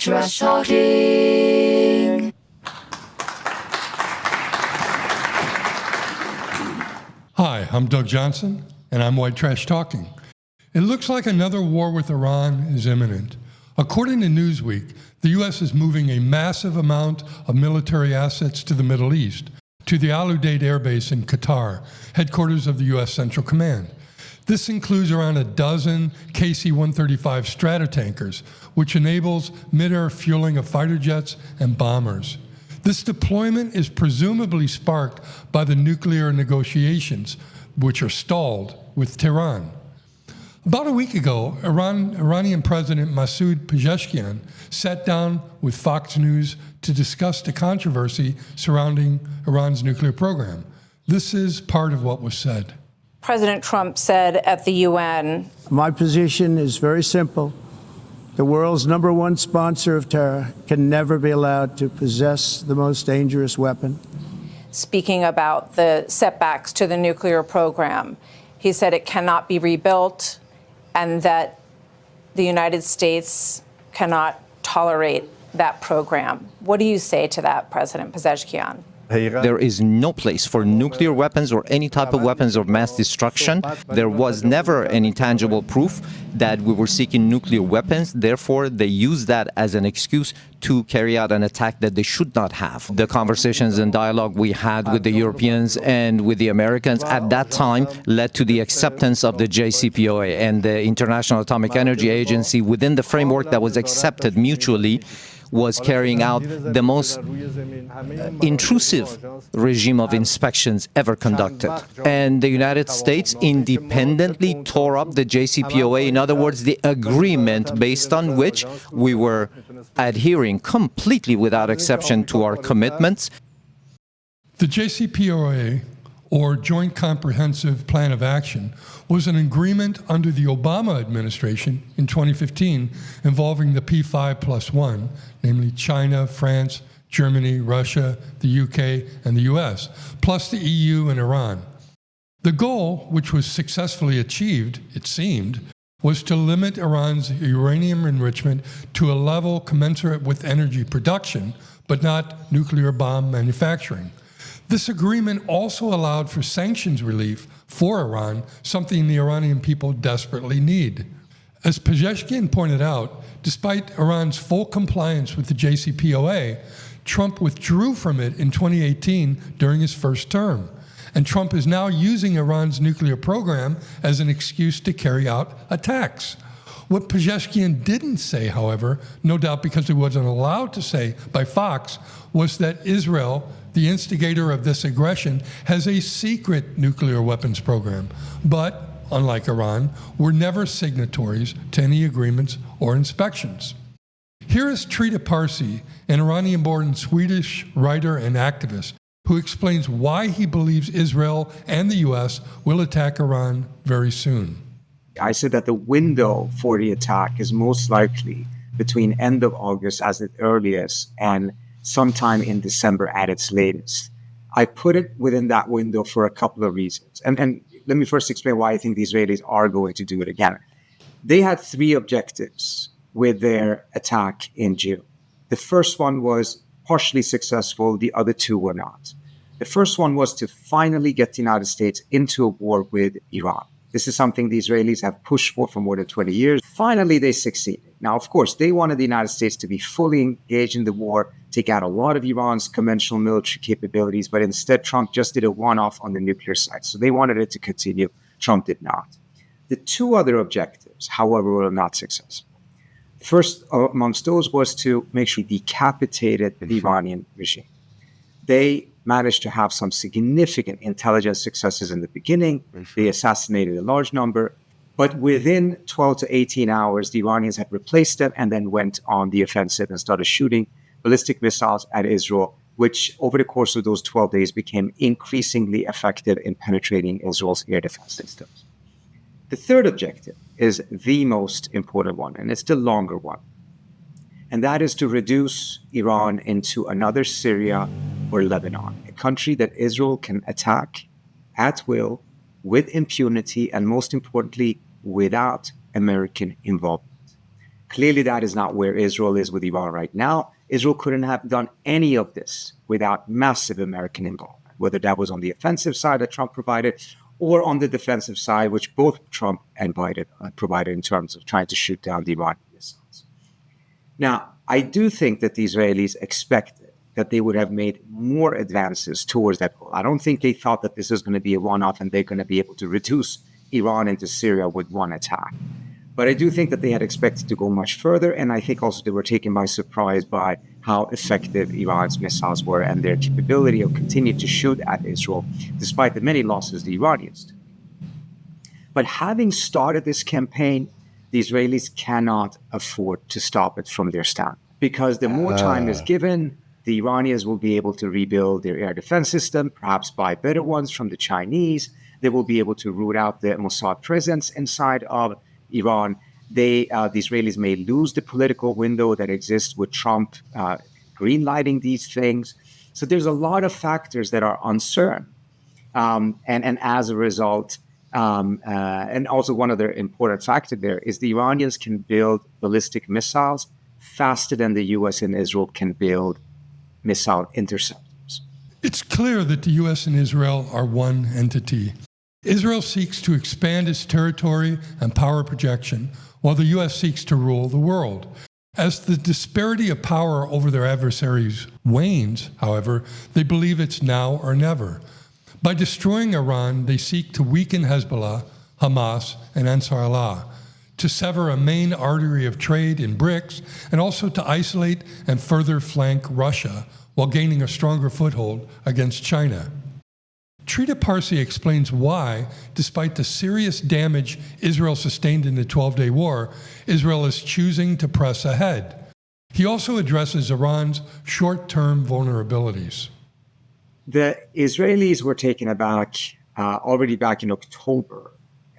trash talking. Hi, I'm Doug Johnson, and I'm White Trash Talking. It looks like another war with Iran is imminent. According to Newsweek, the U.S. is moving a massive amount of military assets to the Middle East, to the Al Udeid Air Base in Qatar, headquarters of the U.S. Central Command. This includes around a dozen KC-135 Stratotankers, which enables mid-air fueling of fighter jets and bombers. This deployment is presumably sparked by the nuclear negotiations, which are stalled with Tehran. About a week ago, Iranian President Masoud Pezeshkian sat down with Fox News to discuss the controversy surrounding Iran's nuclear program. This is part of what was said. President Trump said at the UN, "My position is very simple. The world's number one sponsor of terror can never be allowed to possess the most dangerous weapon." Speaking about the setbacks to the nuclear program, he said it cannot be rebuilt and that the United States cannot tolerate that program. What do you say to that, President Pezeshkian? There is no place for nuclear weapons or any type of weapons of mass destruction. There was never any tangible proof that we were seeking nuclear weapons. Therefore, they use that as an excuse to carry out an attack that they should not have. The conversations and dialogue we had with the Europeans and with the Americans at that time led to the acceptance of the JCPOA and the International Atomic Energy Agency within the framework that was accepted mutually was carrying out the most intrusive regime of inspections ever conducted. And the United States independently tore up the JCPOA, in other words, the agreement based on which we were adhering completely without exception to our commitments. The JCPOA, or Joint Comprehensive Plan of Action, was an agreement under the Obama administration in 2015 involving the P5+1, namely China, France, Germany, Russia, the UK, and the US, plus the EU and Iran. The goal, which was successfully achieved, it seemed, was to limit Iran's uranium enrichment to a level commensurate with energy production, but not nuclear bomb manufacturing. This agreement also allowed for sanctions relief for Iran, something the Iranian people desperately need. As Pezeshkian pointed out, despite Iran's full compliance with the JCPOA, Trump withdrew from it in 2018 during his first term. And Trump is now using Iran's nuclear program as an excuse to carry out attacks. What Pezeshkian didn't say, however, no doubt because he wasn't allowed to say by Fox, was that Israel, the instigator of this aggression, has a secret nuclear weapons program. But, unlike Iran, we're never signatories to any agreements or inspections. Here is Trita Parsi, an Iranian-born Swedish writer and activist, who explains why he believes Israel and the U.S. will attack Iran very soon. I said that the window for the attack is most likely between end of August as the earliest and sometime in December at its latest. I put it within that window for a couple of reasons. And let me first explain why I think the Israelis are going to do it again. They had three objectives with their attack in June. The first one was partially successful, the other two were not. The first one was to finally get the United States into a war with Iran. This is something the Israelis have pushed for more than 20 years. Finally, they succeeded. Now, of course, they wanted the United States to be fully engaged in the war, take out a lot of Iran's conventional military capabilities, but instead Trump just did a one-off on the nuclear side. So they wanted it to continue. Trump did not. The two other objectives, however, were not successful. First amongst those was to make sure he decapitated the Iranian regime. They managed to have some significant intelligence successes in the beginning. They assassinated a large number. But within 12 to 18 hours, the Iranians had replaced them and then went on the offensive and started shooting ballistic missiles at Israel, which over the course of those 12 days became increasingly effective in penetrating Israel's air defense systems. The third objective is the most important one, and it's the longer one. And that is to reduce Iran into another Syria or Lebanon, a country that Israel can attack at will, with impunity, and most importantly, without American involvement. Clearly, that is not where Israel is with Iran right now. Israel couldn't have done any of this without massive American involvement, whether that was on the offensive side that Trump provided or on the defensive side, which both Trump and Biden provided in terms of trying to shoot down the Iranian missiles. Now, I do think that the Israelis expected that they would have made more advances towards that goal. I don't think they thought that this is going to be a one-off and they're going to be able to reduce Iran into Syria with one attack. But I do think that they had expected to go much further, and I think also they were taken by surprise by how effective Iran's missiles were and their capability of continuing to shoot at Israel, despite the many losses the Iranians took. But having started this campaign, the Israelis cannot afford to stop it from their stand, because the more time is given, the Iranians will be able to rebuild their air defense system, perhaps buy better ones from the Chinese. They will be able to root out the Mossad presence inside of Iran. The Israelis may lose the political window that exists with Trump greenlighting these things. So there's a lot of factors that are uncertain. And as a result, and also one other important factor there is the Iranians can build ballistic missiles faster than the U.S. and Israel can build missile interceptors. It's clear that the U.S. and Israel are one entity. Israel seeks to expand its territory and power projection, while the U.S. seeks to rule the world. As the disparity of power over their adversaries wanes, however, they believe it's now or never. By destroying Iran, they seek to weaken Hezbollah, Hamas, and Ansar Allah, to sever a main artery of trade in BRICS, and also to isolate and further flank Russia while gaining a stronger foothold against China. Trita Parsi explains why, despite the serious damage Israel sustained in the 12-day war, Israel is choosing to press ahead. He also addresses Iran's short-term vulnerabilities. The Israelis were taken aback already back in October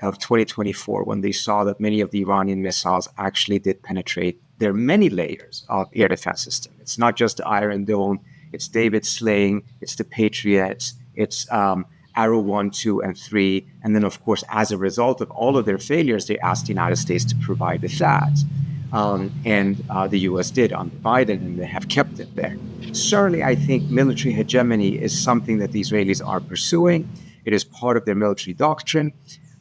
of 2024 when they saw that many of the Iranian missiles actually did penetrate their many layers of air defense system. It's not just the Iron Dome, it's David Sling, it's the Patriots, it's Arrow 1, 2, and 3. And then, of course, as a result of all of their failures, they asked the United States to provide the THAADs. And the U.S. did under Biden, and they have kept it there. Certainly, I think military hegemony is something that the Israelis are pursuing. It is part of their military doctrine.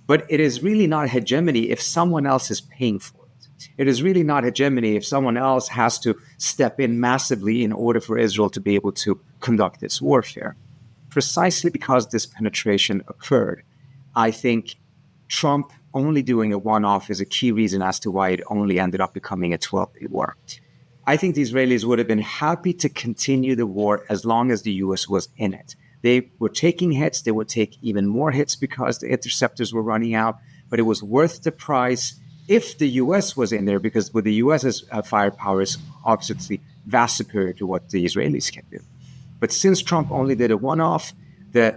But it is really not hegemony if someone else is paying for it. It is really not hegemony if someone else has to step in massively in order for Israel to be able to conduct its warfare. Precisely because this penetration occurred, I think Trump only doing a one-off is a key reason as to why it only ended up becoming a 12-day war. I think the Israelis would have been happy to continue the war as long as the U.S. was in it. They were taking hits. They would take even more hits because the interceptors were running out, but it was worth the price if the U.S. was in there, because with the U.S.'s firepower is obviously vast superior to what the Israelis can do. But since Trump only did a one-off, the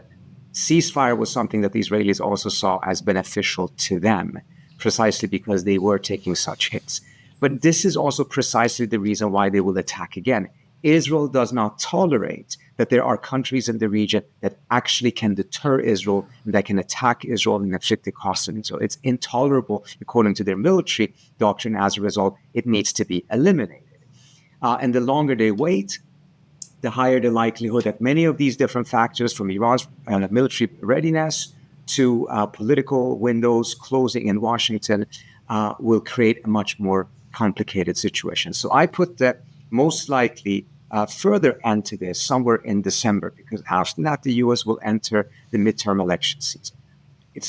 ceasefire was something that the Israelis also saw as beneficial to them, precisely because they were taking such hits. But this is also precisely the reason why they will attack again. Israel does not tolerate that there are countries in the region that actually can deter Israel and that can attack Israel and inflict a cost on Israel. It's intolerable according to their military doctrine. As a result, it needs to be eliminated. And the longer they wait, the higher the likelihood that many of these different factors, from Iran's military readiness to political windows closing in Washington, will create a much more complicated situation. So I put the most likely further end to this somewhere in December, because after that, the U.S. will enter the midterm election season.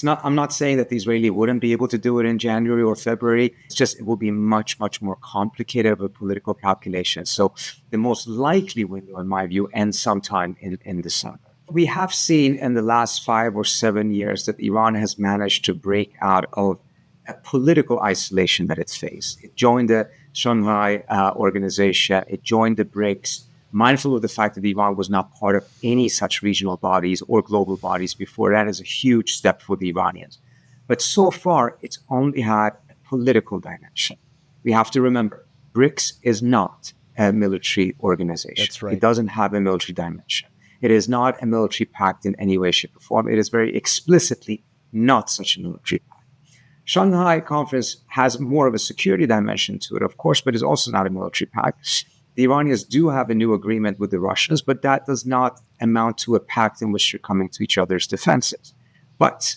I'm not saying that the Israeli wouldn't be able to do it in January or February. It's just, it will be much, much more complicated of a political calculation. So the most likely window, in my view, ends sometime in December. We have seen in the last 5 or 7 years that Iran has managed to break out of a political isolation that it's faced. It joined the Shanghai organization. It joined the BRICS, mindful of the fact that Iran was not part of any such regional bodies or global bodies before. That is a huge step for the Iranians. But so far, it's only had a political dimension. We have to remember, BRICS is not a military organization. That's right. It doesn't have a military dimension. It is not a military pact in any way, shape, or form. It is very explicitly not such a military pact. Shanghai Conference has more of a security dimension to it, of course, but it's also not a military pact. The Iranians do have a new agreement with the Russians, but that does not amount to a pact in which they're coming to each other's defenses. But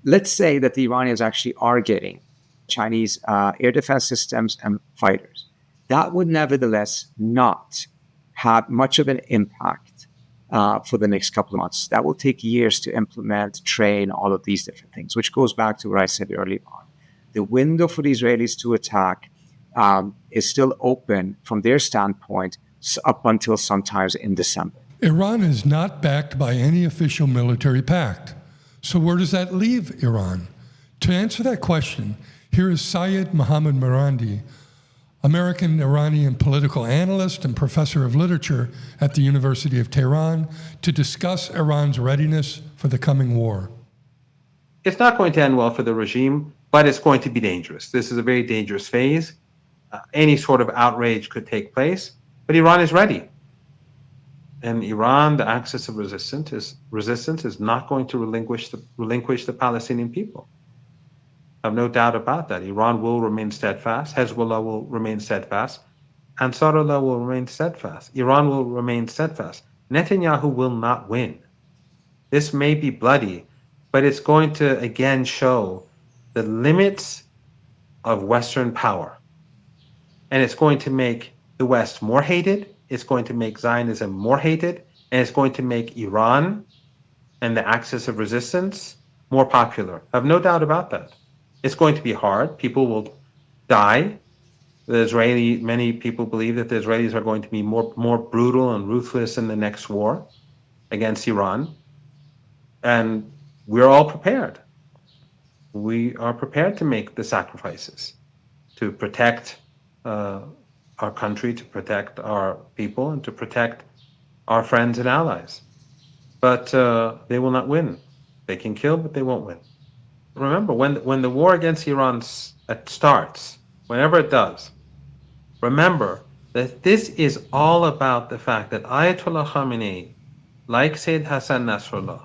let's say that the Iranians actually are getting Chinese air defense systems and fighters. That would nevertheless not have much of an impact for the next couple of months. That will take years to implement, train, all of these different things, which goes back to what I said earlier on. The window for the Israelis to attack is still open from their standpoint up until sometimes in December. Iran is not backed by any official military pact. So where does that leave Iran? To answer that question, here is Syed Mohammad Marandi, American Iranian political analyst and professor of literature at the University of Tehran, to discuss Iran's readiness for the coming war. It's not going to end well for the regime, but it's going to be dangerous. This is a very dangerous phase. Any sort of outrage could take place, but Iran is ready. And Iran, the axis of resistance is not going to relinquish the Palestinian people. I have no doubt about that. Iran will remain steadfast. Hezbollah will remain steadfast. Ansarullah will remain steadfast. Iran will remain steadfast. Netanyahu will not win. This may be bloody, but it's going to again show the limits of Western power. And it's going to make the West more hated. It's going to make Zionism more hated. And it's going to make Iran and the axis of resistance more popular. I have no doubt about that. It's going to be hard. People will die. Many people believe that the Israelis are going to be more brutal and ruthless in the next war against Iran. And we're all prepared. We are prepared to make the sacrifices to protect our country, to protect our people, and to protect our friends and allies. But they will not win. They can kill, but they won't win. Remember, when the war against Iran starts, whenever it does, remember that this is all about the fact that Ayatollah Khamenei, like Sayyid Hassan Nasrallah,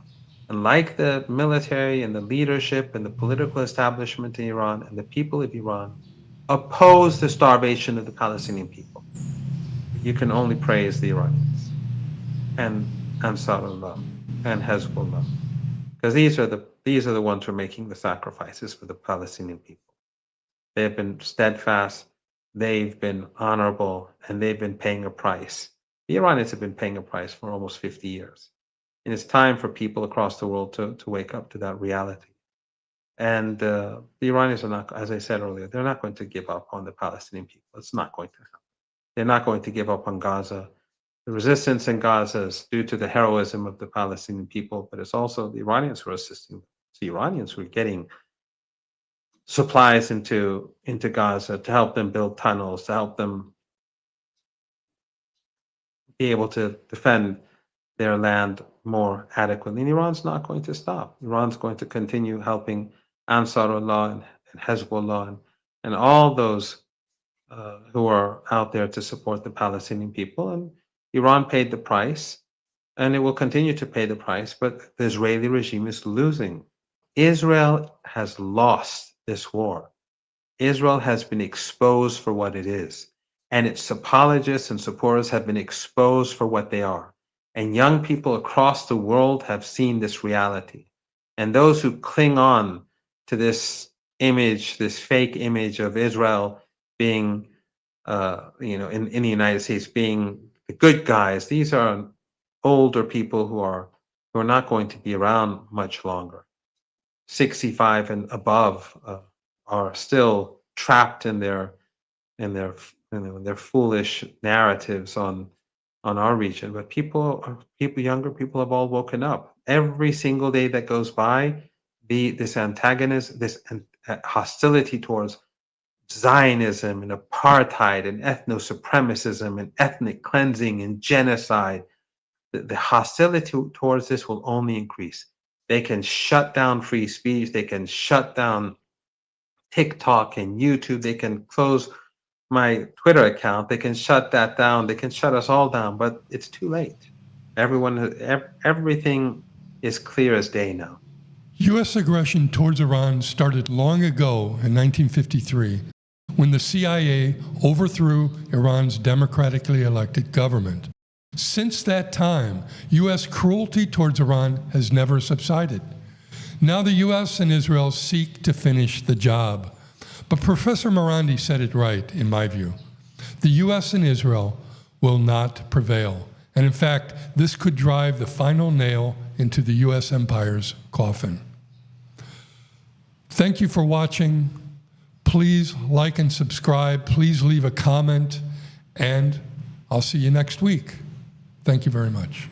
and like the military and the leadership and the political establishment in Iran and the people of Iran, oppose the starvation of the Palestinian people. You can only praise the Iranians and Ansarullah and Hezbollah, because these are the ones who are making the sacrifices for the Palestinian people. They have been steadfast, they've been honorable, and they've been paying a price. The Iranians have been paying a price for almost 50 years. And it's time for people across the world to wake up to that reality. And the Iranians are not, as I said earlier, they're not going to give up on the Palestinian people. It's not going to happen. They're not going to give up on Gaza. The resistance in Gaza is due to the heroism of the Palestinian people, but it's also the Iranians who are assisting. It's the Iranians who are getting supplies into Gaza to help them build tunnels, to help them be able to defend their land more adequately. And Iran's not going to stop. Iran's going to continue helping Ansarullah and Hezbollah and all those who are out there to support the Palestinian people. And Iran paid the price, and it will continue to pay the price, but the Israeli regime is losing. Israel has lost this war. Israel has been exposed for what it is, and its apologists and supporters have been exposed for what they are. And young people across the world have seen this reality. And those who cling on to this image, this fake image of Israel being, in the United States being the good guys, these are older people who are not going to be around much longer. 65 and above are still trapped in their foolish narratives on our region. But younger people have all woken up. Every single day that goes by, this antagonism, this hostility towards Zionism and apartheid and ethno-supremacism and ethnic cleansing and genocide, the hostility towards this will only increase. They can shut down free speech. They can shut down TikTok and YouTube. They can close my Twitter account. They can shut that down. They can shut us all down, but it's too late. Everything is clear as day now. U.S. aggression towards Iran started long ago in 1953 when the CIA overthrew Iran's democratically elected government. Since that time, U.S. cruelty towards Iran has never subsided. Now the U.S. and Israel seek to finish the job. But Professor Marandi said it right, in my view. The U.S. and Israel will not prevail. And in fact, this could drive the final nail into the U.S. empire's coffin. Thank you for watching. Please like and subscribe. Please leave a comment. And I'll see you next week. Thank you very much.